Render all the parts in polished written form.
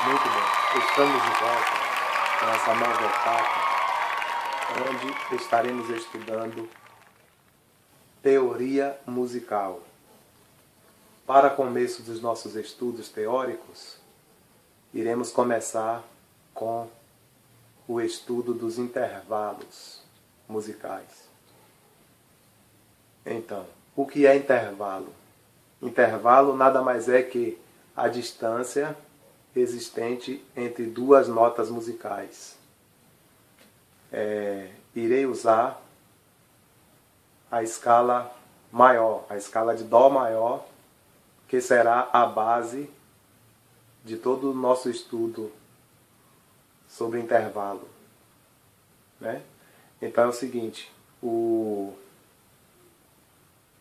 Muito bem, estamos de volta com essa nova etapa, onde estaremos estudando teoria musical. Para começo dos nossos estudos teóricos, iremos começar com o estudo dos intervalos musicais. Então, o que é intervalo? Intervalo nada mais é que a distância existente entre duas notas musicais. Irei usar a escala maior, a escala de Dó maior, que será a base de todo o nosso estudo sobre intervalo, né? Então é o seguinte,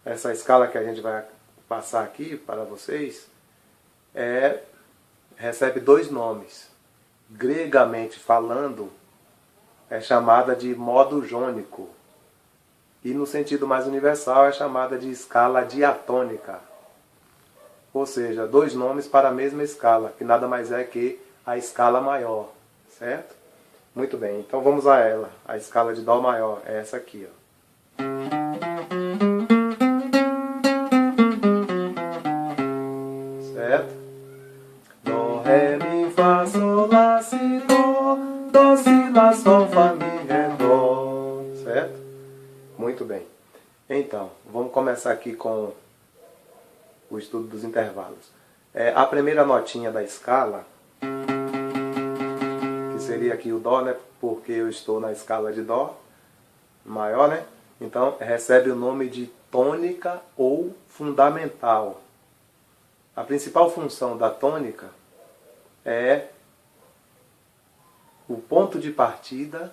essa escala que a gente vai passar aqui para vocês recebe dois nomes. Gregamente falando, é chamada de modo jônico. E no sentido mais universal é chamada de escala diatônica. Ou seja, dois nomes para a mesma escala, que nada mais é que a escala maior, certo? Muito bem, então vamos a ela. A escala de Dó maior é essa aqui, ó. Certo? Dó, Ré, Mi, Fá, Sol, Lá, Si, Dó, Si, Lá, Sol, Fá, Mi, Ré, Dó. Certo? Muito bem. Então, vamos começar aqui com o estudo dos intervalos. A primeira notinha da escala, que seria aqui o Dó, né? Porque eu estou na escala de Dó maior, né? Então, recebe o nome de tônica ou fundamental. A principal função da tônica é o ponto de partida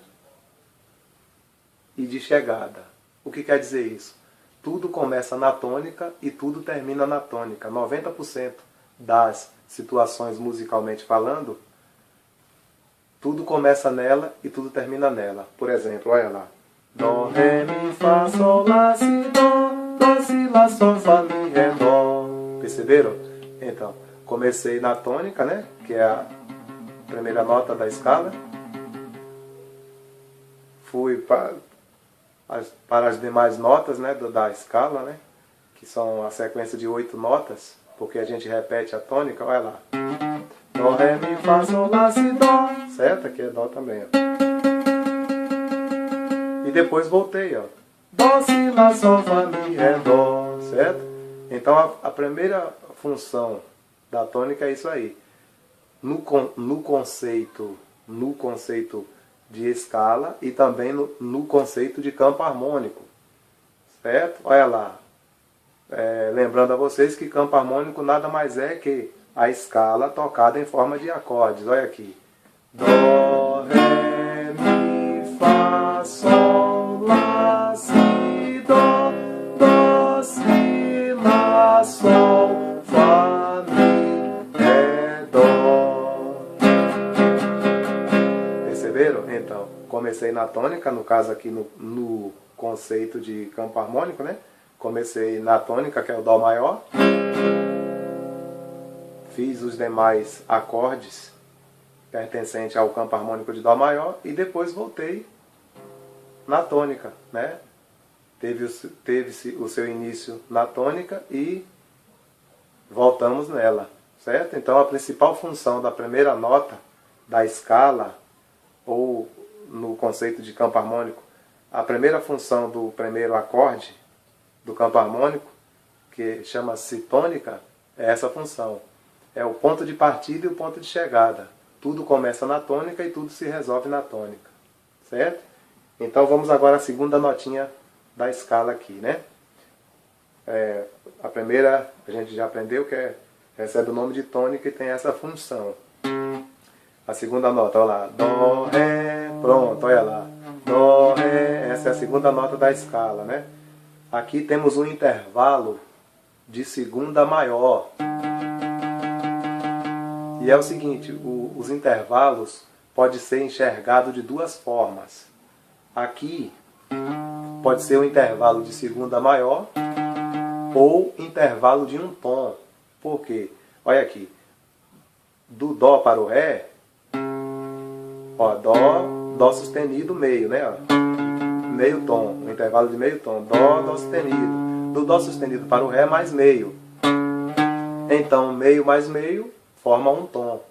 e de chegada. O que quer dizer isso? Tudo começa na tônica e tudo termina na tônica. 90% das situações musicalmente falando, tudo começa nela e tudo termina nela. Por exemplo, olha lá. Dó, Ré, Mi, Fá, Sol, Lá, Si, Dó, Si, Lá, Sol, Fá, Mi, Ré, Dó. Perceberam? Então, comecei na tônica, né? Que é a primeira nota da escala. Fui para as demais notas, né, da escala, né? Que são a sequência de 8 notas, porque a gente repete a tônica, olha lá. Dó, Ré, Mi, Fá, Sol, Lá, Si, Dó. Certo? Aqui é Dó também, ó. E depois voltei, ó. Dó, Si, Lá, Sol, Fá, Mi, Ré, Dó. Certo? Então a primeira função da tônica é isso aí. No conceito de escala e também no conceito de campo harmônico. Certo? Olha lá. Lembrando a vocês que campo harmônico nada mais é que a escala tocada em forma de acordes. Olha aqui. Dó, Ré, Mi, Fá, Sol, Lá, Si, Dó, Dó, Si, Lá, Sol, Fá, Mi, Ré, Dó. Perceberam? Então, comecei na tônica, no caso aqui no conceito de campo harmônico, né? Comecei na tônica, que é o Dó maior. Fiz os demais acordes pertencentes ao campo harmônico de Dó maior e depois voltei na tônica, né? Teve-se o seu início na tônica e voltamos nela, certo? Então a principal função da primeira nota da escala, ou no conceito de campo harmônico, a primeira função do primeiro acorde do campo harmônico, que chama-se tônica, é essa função. É o ponto de partida e o ponto de chegada. Tudo começa na tônica e tudo se resolve na tônica. Certo? Então vamos agora à segunda notinha da escala aqui, né? A primeira a gente já aprendeu que recebe o nome de tônica e tem essa função. A segunda nota, olha lá. Dó, Ré, pronto, olha lá. Dó, Ré, essa é a segunda nota da escala, né? Aqui temos um intervalo de segunda maior. E é o seguinte, os intervalos podem ser enxergados de duas formas. Aqui pode ser um intervalo de segunda maior ou intervalo de um tom. Por quê? Olha aqui. do Dó para o Ré, ó, Dó sustenido meio, né? Ó, meio tom, um intervalo de meio tom, Dó sustenido. Do Dó sustenido para o Ré mais meio. Então, meio mais meio forma um tom,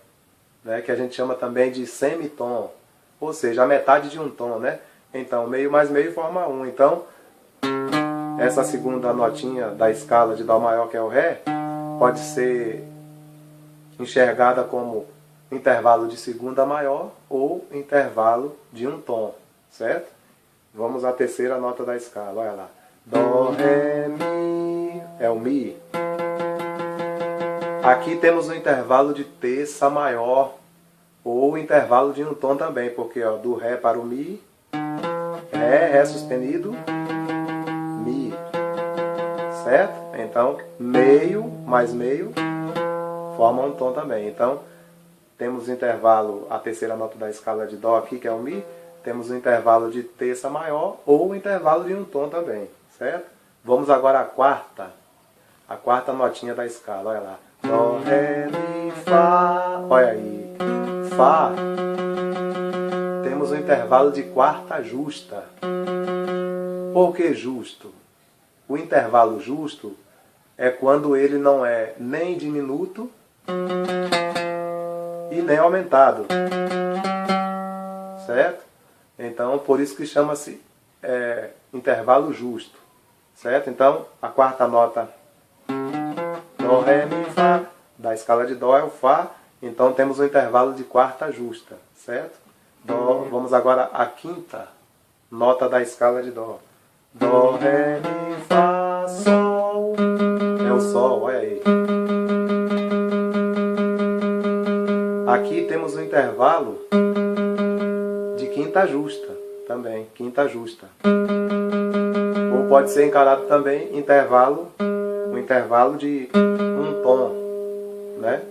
né? Que a gente chama também de semitom, ou seja, a metade de um tom, né? Então, meio mais meio forma um. Então, essa segunda notinha da escala de Dó maior, que é o Ré, pode ser enxergada como intervalo de segunda maior ou intervalo de um tom, certo? Vamos à terceira nota da escala, olha lá. Dó, Ré, Mi, é o Mi. Aqui temos o intervalo de terça maior ou intervalo de um tom também, porque ó, do Ré para o Mi, Ré sustenido, Mi, certo? Então, meio mais meio forma um tom também. Então, temos o intervalo, a terceira nota da escala de Dó aqui, que é o Mi, temos o intervalo de terça maior ou o intervalo de um tom também, certo? Vamos agora à quarta notinha da escala, olha lá. Dó, Ré, Mi, Fá, olha aí, Fá, temos o intervalo de quarta justa. Por que justo? O intervalo justo é quando ele não é nem diminuto e nem aumentado, certo? Então, por isso que chama-se intervalo justo, certo? Então, a quarta nota, Dó, Ré, Mi, Fá, da escala de Dó é o Fá, então temos um intervalo de quarta justa, certo? Dó, vamos agora à quinta nota da escala de Dó. Dó, Ré, Mi, Fá, Sol, é o Sol, olha aí. Aqui temos um intervalo de quinta justa, também, quinta justa. Ou pode ser encarado também um intervalo de um tom, né?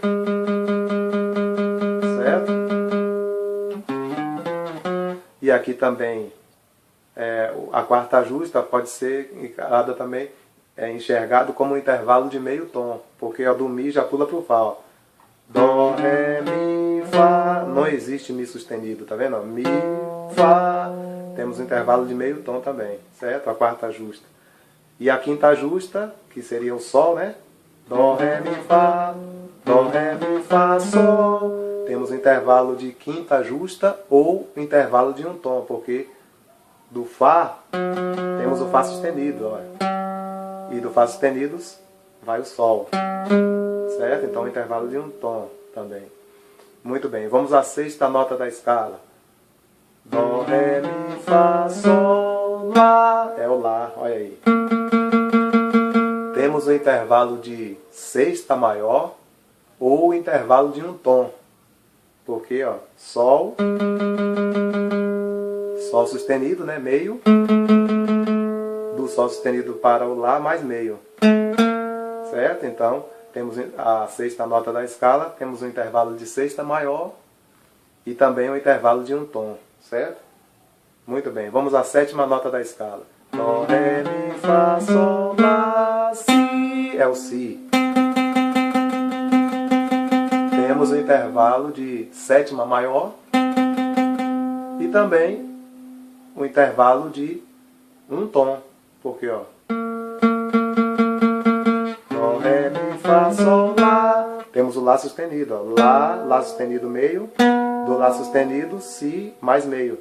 Certo? E aqui também a quarta justa pode ser encarada também, enxergado como um intervalo de meio tom, porque o do Mi já pula para o Fá, ó. Dó, Ré, Mi, Fá, não existe Mi sustenido, tá vendo? Mi, Fá, temos um intervalo de meio tom também, certo? A quarta justa. E a quinta justa, que seria o Sol, né? Dó, Ré, Mi, Fá, Dó, Ré, Mi, Fá, Sol. Temos um intervalo de quinta justa ou intervalo de um tom, porque do Fá temos o Fá sustenido, olha. E do Fá sustenidos vai o Sol, certo? Então intervalo de um tom também. Muito bem, vamos à sexta nota da escala. Dó, Ré, Mi, Fá, Sol, Lá, é o Lá, olha aí. Temos o intervalo de sexta maior ou o intervalo de um tom, porque ó, Sol, Sol sustenido, né, meio, do Sol sustenido para o Lá mais meio, certo? Então, temos a sexta nota da escala, temos um intervalo de sexta maior e também um intervalo de um tom, certo? Muito bem, vamos à sétima nota da escala. Dó, Ré, Mi, Fá, Sol, Lá, Si, é o Si. Temos o intervalo de sétima maior e também o intervalo de um tom, porque ó, Dó, Ré, Mi, Fá, Sol, Lá, temos o Lá sustenido, ó, Lá sustenido meio, do Lá sustenido, Si mais meio,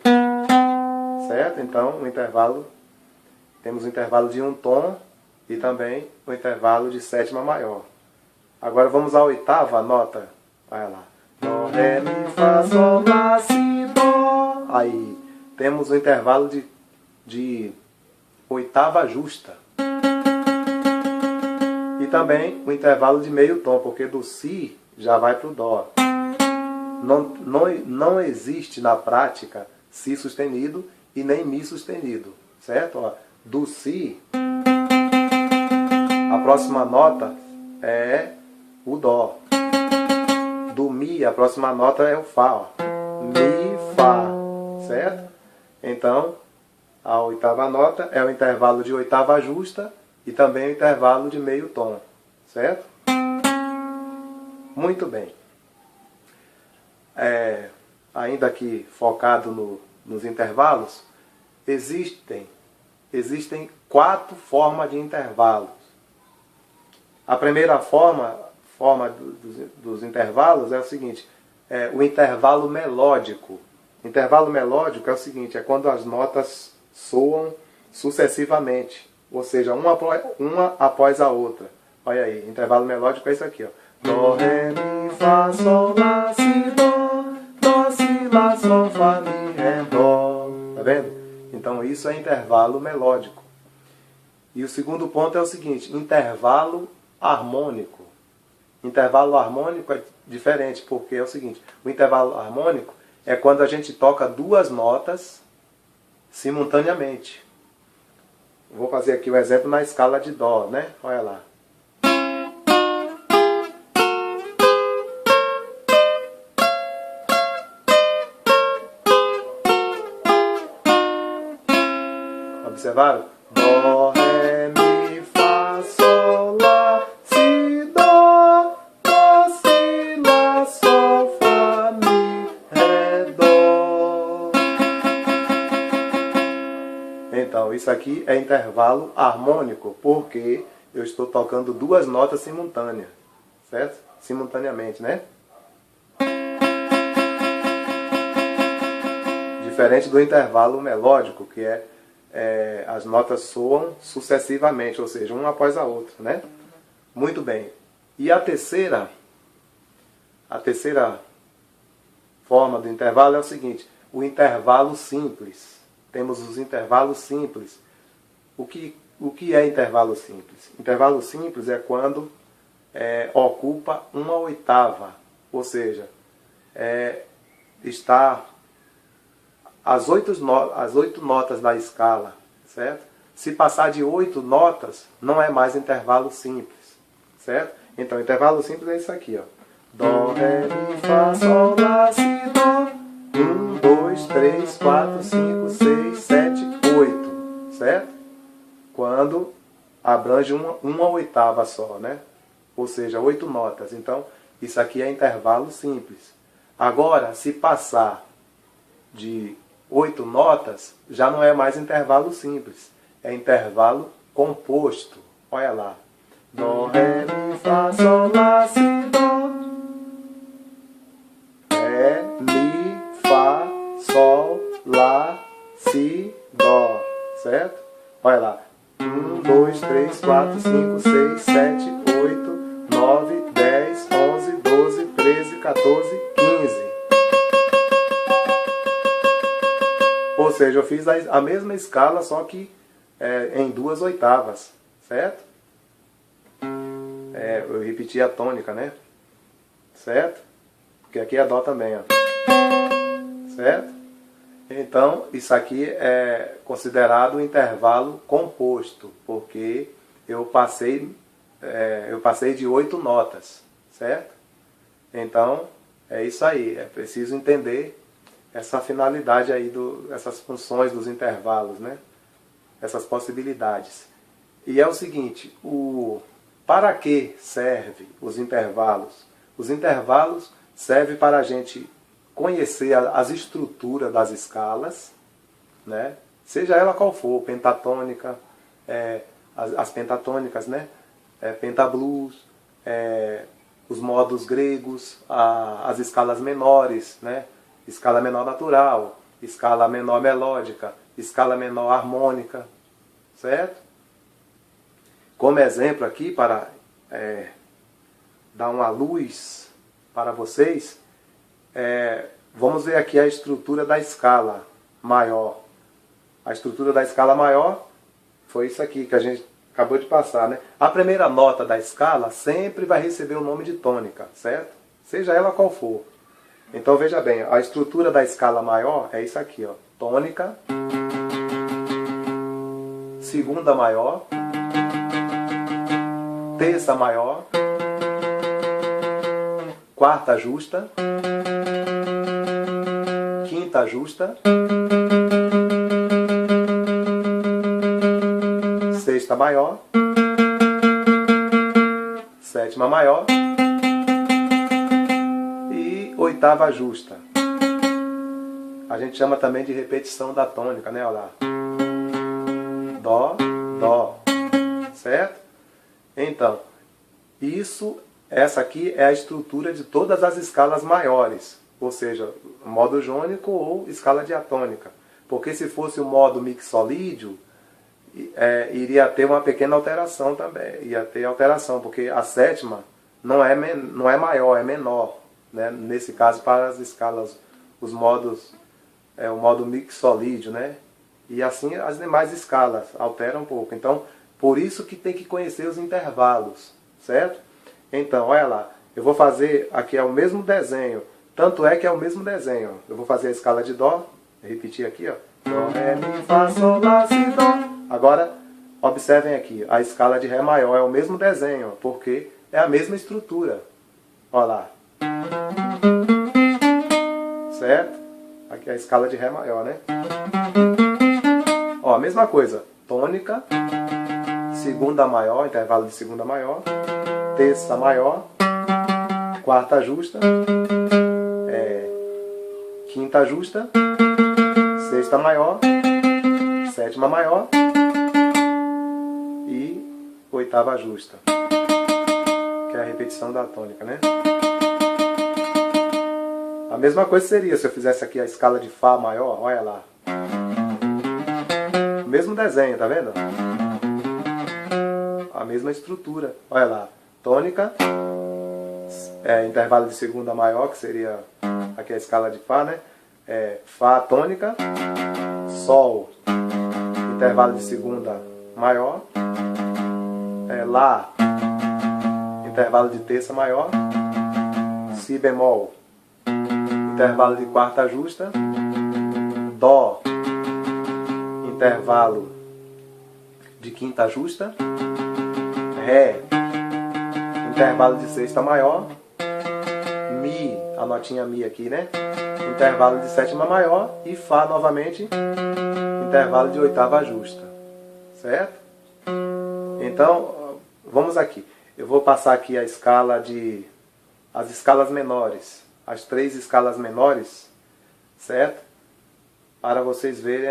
certo? Então o intervalo, temos o intervalo de um tom e também o intervalo de sétima maior. Agora vamos à oitava nota, olha lá, Dó, Ré, Mi, Fá, Sol, Lá, Si, Dó, aí temos o intervalo de oitava justa. E também o intervalo de meio tom, porque do Si já vai para o Dó. Não existe na prática Si sustenido e nem Mi sustenido, certo? Ó, do Si, a próxima nota é o Dó. Do Mi, a próxima nota é o Fá, ó. Mi, Fá, certo? Então, a oitava nota é o intervalo de oitava justa e também o intervalo de meio tom, certo? Muito bem. ainda aqui focado nos intervalos, existem 4 formas de intervalos. A primeira forma dos intervalos é o seguinte, o intervalo melódico. Intervalo melódico é o seguinte, é quando as notas soam sucessivamente, ou seja, uma após a outra. Olha aí, intervalo melódico é isso aqui, ó. Dó, ré, mi, fá, sol, lá, si, dó, si, lá, sol, fá, mi, ré, dó. Tá vendo? Então isso é intervalo melódico. E o segundo ponto é o seguinte, intervalo harmônico. Intervalo harmônico é diferente, porque é o seguinte, o intervalo harmônico é quando a gente toca 2 notas simultaneamente. Vou fazer aqui o exemplo na escala de Dó, né? Olha lá. Observaram? Dó, ré, mi, fá, sol, lá, si, dó, si, lá, sol, fá, mi, ré, dó. Então, isso aqui é intervalo harmônico, porque eu estou tocando 2 notas simultâneas, certo? Simultaneamente, né? Diferente do intervalo melódico, que as notas soam sucessivamente, ou seja, uma após a outra, né? Muito bem. E a terceira forma do intervalo é o seguinte, o intervalo simples. Temos os intervalos simples. O que é intervalo simples? Intervalo simples é quando ocupa 1/8, ou seja, está as 8 notas da escala, certo? Se passar de 8 notas, não é mais intervalo simples, certo? Então, intervalo simples é isso aqui, ó. Dó, ré, mi, fá, sol, lá, si, dó. 1, 2, 3, 4, 5, 6, 7, 8, certo? Quando abrange 1/8 só, né? Ou seja, 8 notas. Então, isso aqui é intervalo simples. Agora, se passar de 8 notas, já não é mais intervalo simples, é intervalo composto. Olha lá. Dó, ré, mi, fá, sol, lá, si, dó. Ré, mi, fá, sol, lá, si, dó. Certo? Olha lá. 1, 2, 3, 4, 5, 6, 7, 8, 9, 10, 11, 12, 13, 14, 15. Ou seja, eu fiz a mesma escala, só que em 2/8, certo? Eu repeti a tônica, né? Certo? Porque aqui é Dó também, ó. Certo? Então, isso aqui é considerado um intervalo composto, porque eu passei de 8 notas, certo? Então, é isso aí, é preciso entender essa finalidade aí, essas funções dos intervalos, né? Essas possibilidades. E é o seguinte, para que servem os intervalos? Os intervalos servem para a gente conhecer as estruturas das escalas, né? Seja ela qual for, pentatônica, as pentatônicas, né? Pentablues, os modos gregos, as escalas menores, né? Escala menor natural, escala menor melódica, escala menor harmônica, certo? Como exemplo aqui, para dar uma luz para vocês, vamos ver aqui a estrutura da escala maior. A estrutura da escala maior foi isso aqui que a gente acabou de passar, né? A primeira nota da escala sempre vai receber o nome de tônica, certo? Seja ela qual for. Então veja bem, a estrutura da escala maior é isso aqui, ó. Tônica, segunda maior, terça maior, quarta justa, quinta justa, sexta maior, sétima maior e oitava justa. A gente chama também de repetição da tônica, né? Olha lá. Dó, dó. Certo? Então, essa aqui é a estrutura de todas as escalas maiores. Ou seja, modo jônico ou escala diatônica. Porque se fosse o modo mixolídio, iria ter uma pequena alteração também. Ia ter alteração, porque a sétima não é maior, é menor. Né? Nesse caso, para as escalas, os modos, o modo mixolídio, né? E assim as demais escalas alteram um pouco. Então, por isso que tem que conhecer os intervalos, certo? Então, olha lá, eu vou fazer, aqui é o mesmo desenho, tanto é que é o mesmo desenho. Eu vou fazer a escala de Dó, repetir aqui, ó. Dó, Ré, Mi, Fá, Sol, Lá, Si, Dó. Agora, observem aqui, a escala de Ré maior é o mesmo desenho, porque é a mesma estrutura. Olha lá. Certo? Aqui é a escala de Ré maior, né? Ó, a mesma coisa. Tônica, segunda maior, intervalo de segunda maior, terça maior, quarta justa, quinta justa, sexta maior, sétima maior e oitava justa, que é a repetição da tônica, né? A mesma coisa seria se eu fizesse aqui a escala de Fá maior, olha lá. O mesmo desenho, tá vendo? A mesma estrutura, olha lá. Tônica, intervalo de segunda maior, que seria aqui a escala de Fá, né? Fá tônica, Sol, intervalo de segunda maior, Lá, intervalo de terça maior, Si bemol, intervalo de quarta justa, Dó, intervalo de quinta justa, Ré, intervalo de sexta maior, Mi, a notinha Mi aqui, né? Intervalo de sétima maior e Fá novamente, intervalo de oitava justa. Certo? Então, vamos aqui. Eu vou passar aqui as escalas menores, as 3 escalas menores, certo? Para vocês verem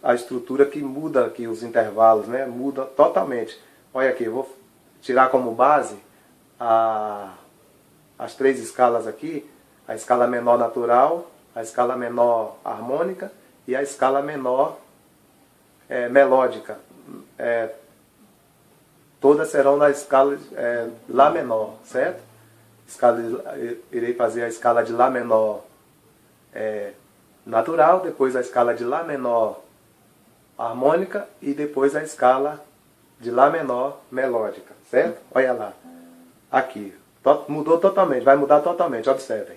a estrutura que muda aqui, os intervalos, né? Muda totalmente. Olha aqui, eu vou tirar como base as 3 escalas aqui, a escala menor natural, a escala menor harmônica e a escala menor melódica. Todas serão na escala Lá menor, certo? Irei fazer a escala de Lá menor natural, depois a escala de Lá menor harmônica e depois a escala de Lá menor melódica, certo? Olha lá, aqui, mudou totalmente, vai mudar totalmente, observem.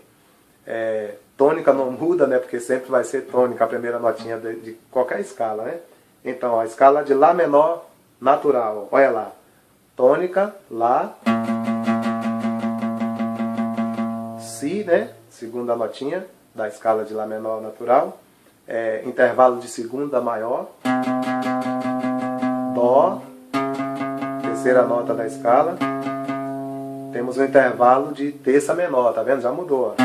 Tônica não muda, né? Porque sempre vai ser tônica a primeira notinha de qualquer escala, né? Então, a escala de Lá menor natural, olha lá. Tônica, Lá, Si, né? Segunda notinha da escala de Lá menor natural. Intervalo de segunda maior. Dó, terceira nota da escala. Temos um intervalo de terça menor, tá vendo? Já mudou, ó.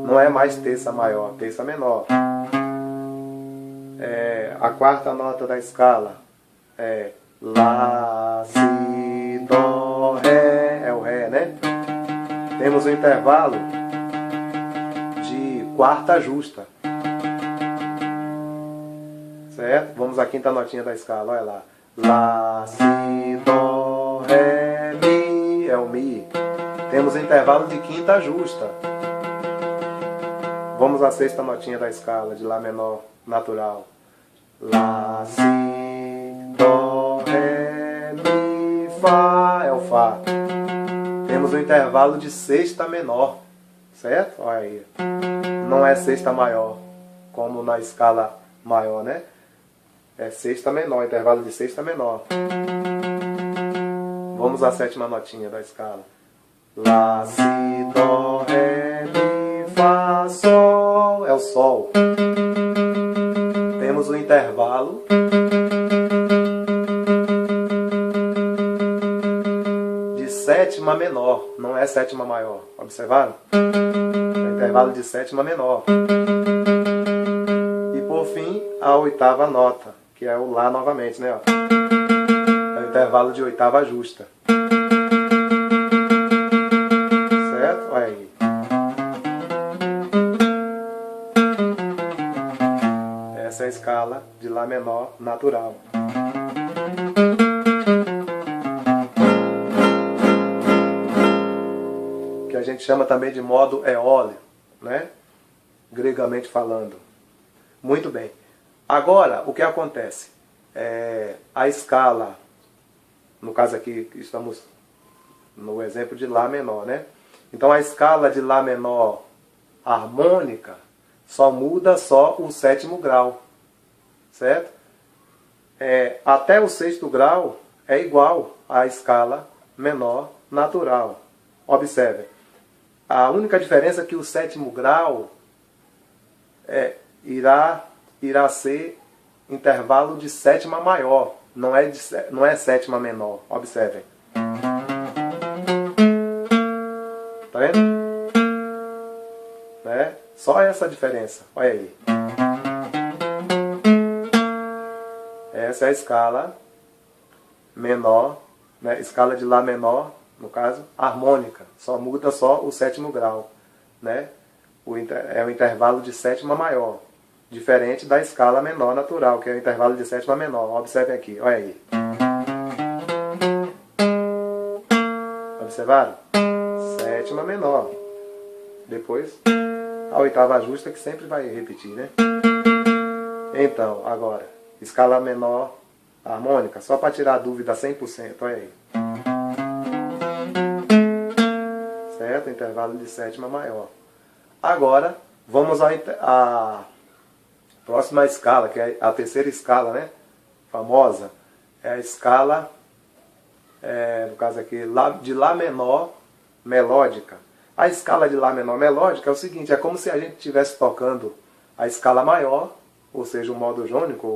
Não é mais terça maior, terça menor. A quarta nota da escala é Lá, Si, Dó, Ré, é o Ré, né? Temos um intervalo de quarta justa. Certo? Vamos à quinta notinha da escala, olha lá. Lá, Si, Dó, Ré, Mi, é o Mi. Temos um intervalo de quinta justa. Vamos à sexta notinha da escala de Lá menor natural. Lá, Si, Dó, Ré, Mi, Fá, é o Fá. Temos um intervalo de sexta menor, certo? Olha aí. Não é sexta maior, como na escala maior, né? É sexta menor, intervalo de sexta menor. Vamos à sétima notinha da escala. Lá, Si, Dó, Ré, Mi, Fá, Sol, é o Sol. Temos o intervalo de sétima menor, não é sétima maior. Observaram? É o intervalo de sétima menor. E por fim, a oitava nota, que é o Lá novamente, né? É o intervalo de oitava justa. Certo? Olha aí. Essa é a escala de Lá menor natural. Que a gente chama também de modo eólio, né? Gregamente falando. Muito bem. Agora, o que acontece? A escala, no caso aqui, estamos no exemplo de Lá menor, né? Então a escala de Lá menor harmônica só muda o sétimo grau, certo? Até o sexto grau é igual à escala menor natural. Observe, a única diferença é que o sétimo grau irá ser intervalo de sétima maior, não é sétima menor. Observem. Tá vendo? Né? Só essa diferença. Olha aí. Essa é a escala menor, né? Escala de Lá menor, no caso, harmônica. Só muda o sétimo grau, né? É o intervalo de sétima maior. Diferente da escala menor natural, que é o intervalo de sétima menor. Observem aqui, olha aí. Observaram? Sétima menor. Depois, a oitava justa, que sempre vai repetir, né? Então, agora, escala menor harmônica, só para tirar a dúvida 100%, olha aí. Certo? Intervalo de sétima maior. Agora, vamos à próxima escala, que é a terceira escala, né? Famosa. É a escala, no caso aqui, de Lá menor melódica. A escala de Lá menor melódica é o seguinte, é como se a gente estivesse tocando a escala maior, ou seja, o modo jônico,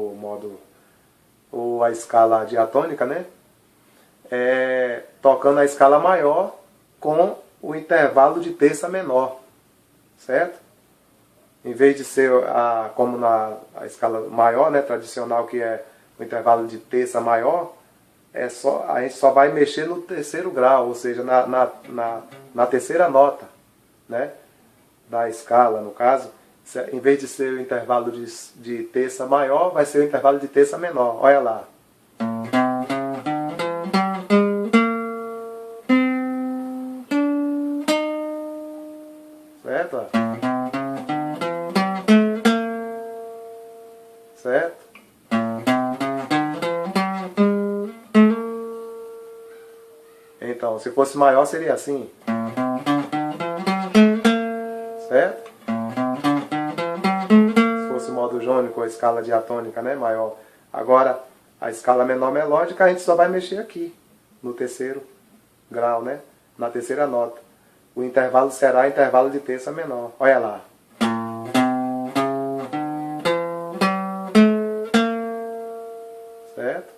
ou a escala diatônica, né? Tocando a escala maior com o intervalo de terça menor, certo? Em vez de ser como na escala maior, né, tradicional, que é o intervalo de terça maior, a gente só vai mexer no terceiro grau, ou seja, na terceira nota, né, da escala, no caso. Em vez de ser o intervalo de terça maior, vai ser o intervalo de terça menor. Olha lá. Certo? Certo? Então, se fosse maior, seria assim. Certo? Se fosse modo jônico, a escala diatônica, né, maior. Agora, a escala menor melódica, a gente só vai mexer aqui, no terceiro grau, né? Na terceira nota. O intervalo será intervalo de terça menor. Olha lá. Certo?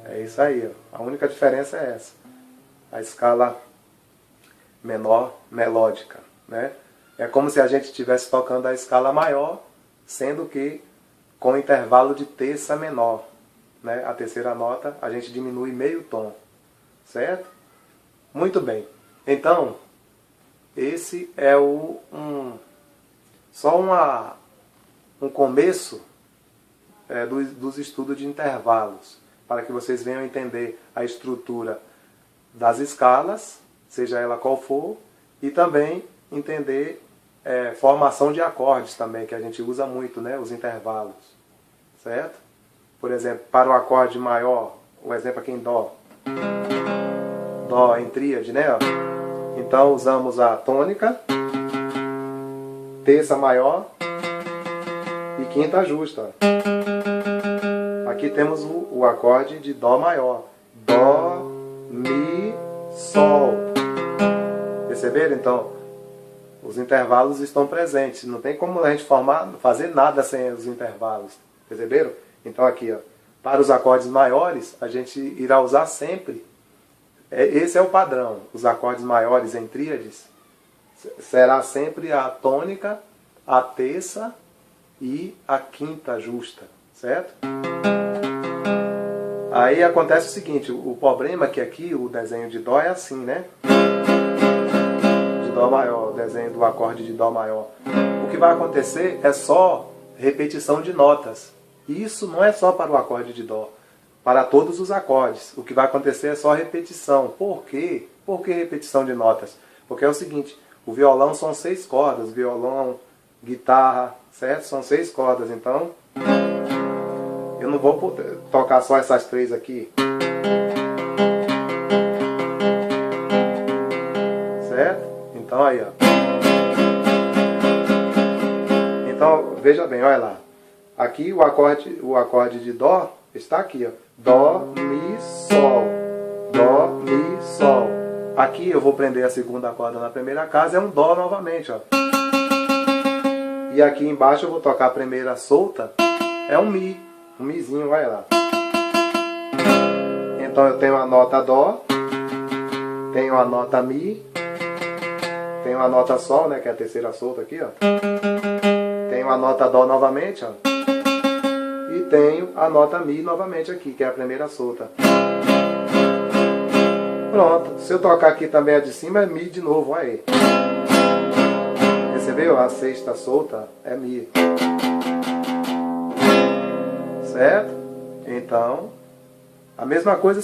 É isso aí, ó. A única diferença é essa. A escala menor melódica, né? É como se a gente estivesse tocando a escala maior, sendo que com intervalo de terça menor, né? A terceira nota a gente diminui meio tom, certo? Muito bem. Então, esse é só um começo dos estudos de intervalos, para que vocês venham entender a estrutura das escalas, seja ela qual for, e também entender formação de acordes também, que a gente usa muito, né, os intervalos, certo? Por exemplo, para o acorde maior, o exemplo aqui em Dó, Dó em tríade, né? Então usamos a tônica, terça maior e quinta justa. Aqui temos o acorde de Dó maior, Dó, Mi, Sol. Perceberam? Então, os intervalos estão presentes. Não tem como a gente fazer nada sem os intervalos. Perceberam? Então aqui, ó, para os acordes maiores, a gente irá usar sempre, esse é o padrão, os acordes maiores em tríades, será sempre a tônica, a terça e a quinta justa, certo? Aí acontece o seguinte, o problema é que aqui o desenho de Dó é assim, né? De Dó maior, o desenho do acorde de Dó maior. O que vai acontecer é só repetição de notas. E isso não é só para o acorde de Dó, para todos os acordes. O que vai acontecer é só repetição. Por quê? Por que repetição de notas? Porque é o seguinte, o violão são 6 cordas, violão, guitarra, certo? São 6 cordas, então eu não vou tocar só essas 3 aqui. Certo? Então aí, ó. Então, veja bem, olha lá. Aqui o acorde de Dó está aqui, ó. Dó, Mi, Sol. Dó, Mi, Sol. Aqui eu vou prender a segunda corda na primeira casa, é um Dó novamente, ó. E aqui embaixo eu vou tocar a primeira solta, é um Mi. Um Mizinho, olha lá. Então eu tenho a nota Dó, tenho a nota Mi, tenho a nota Sol, né, que é a terceira solta aqui, ó. Tenho a nota Dó novamente, ó. E tenho a nota Mi novamente aqui, que é a primeira solta. Pronto. Se eu tocar aqui também a de cima, é Mi de novo, olha aí. Percebeu? A sexta solta é Mi. Certo? Então, a mesma coisa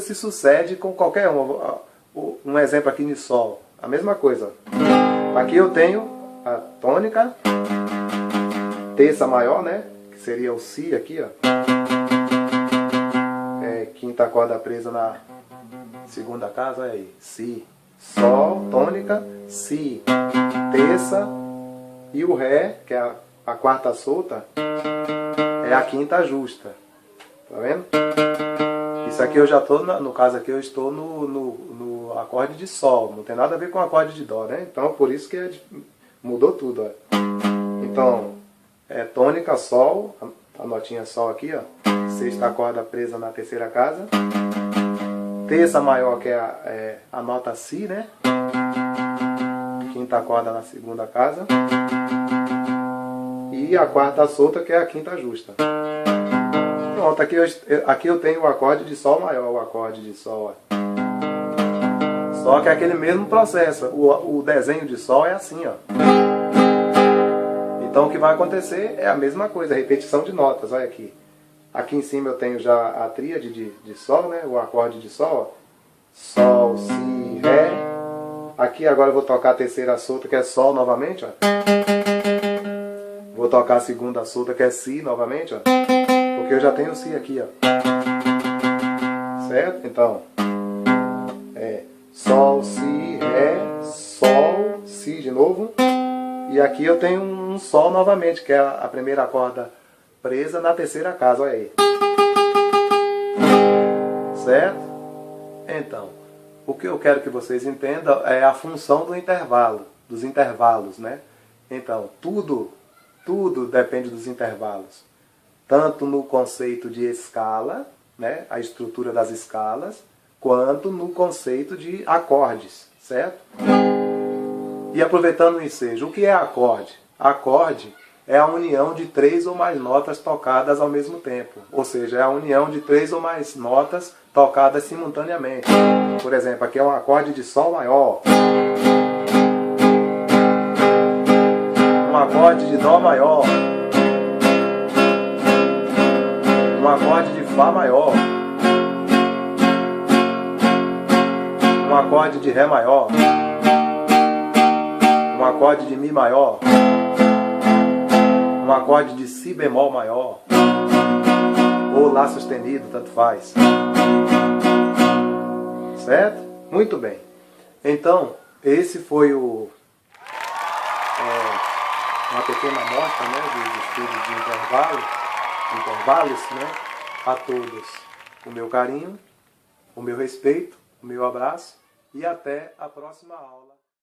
se sucede com qualquer um. Um exemplo aqui de Sol. A mesma coisa. Aqui eu tenho a tônica, terça maior, né? Que seria o Si aqui, ó. Quinta corda presa na segunda casa, olha aí. Si, Sol, tônica, Si, terça e o Ré, que é a quarta solta, é a quinta justa. Tá vendo? Isso aqui eu já estou, no caso aqui eu estou no acorde de Sol, não tem nada a ver com o acorde de Dó, né? Então por isso que mudou tudo, ó. Então, tônica, Sol, a notinha Sol aqui, ó. Sexta corda presa na terceira casa. Terça maior, que é a nota Si, né? Quinta corda na segunda casa. E a quarta solta, que é a quinta justa. Pronto, aqui eu tenho o acorde de Sol maior, o acorde de Sol, ó. Só que é aquele mesmo processo. O desenho de Sol é assim, ó. Então o que vai acontecer é a mesma coisa, repetição de notas, olha aqui. Aqui em cima eu tenho já a tríade de Sol, né? O acorde de Sol, ó. Sol, Si, Ré. Aqui agora eu vou tocar a terceira solta, que é Sol novamente, ó. Vou tocar a segunda solta, que é Si novamente, ó. Porque eu já tenho Si aqui, ó. Certo? Então, Sol, Si, Ré, Sol, Si de novo. E aqui eu tenho um Sol novamente, que é a primeira corda presa na terceira casa, olha aí. Certo? Então, o que eu quero que vocês entendam é a função do intervalo, dos intervalos, né? Então, tudo depende dos intervalos. Tanto no conceito de escala, né? A estrutura das escalas, quanto no conceito de acordes, certo? E aproveitando o ensejo, o que é acorde? Acorde é a união de 3 ou mais notas tocadas ao mesmo tempo. Ou seja, é a união de 3 ou mais notas tocadas simultaneamente. Por exemplo, aqui é um acorde de Sol maior. Um acorde de Dó maior. Um acorde de Fá maior. Um acorde de Ré maior. Um acorde de Mi maior. Um acorde de Si bemol maior, ou Lá sustenido, tanto faz. Certo? Muito bem. Então, esse foi uma pequena amostra, né, dos estudos de intervalos, né? A todos o meu carinho, o meu respeito, o meu abraço e até a próxima aula.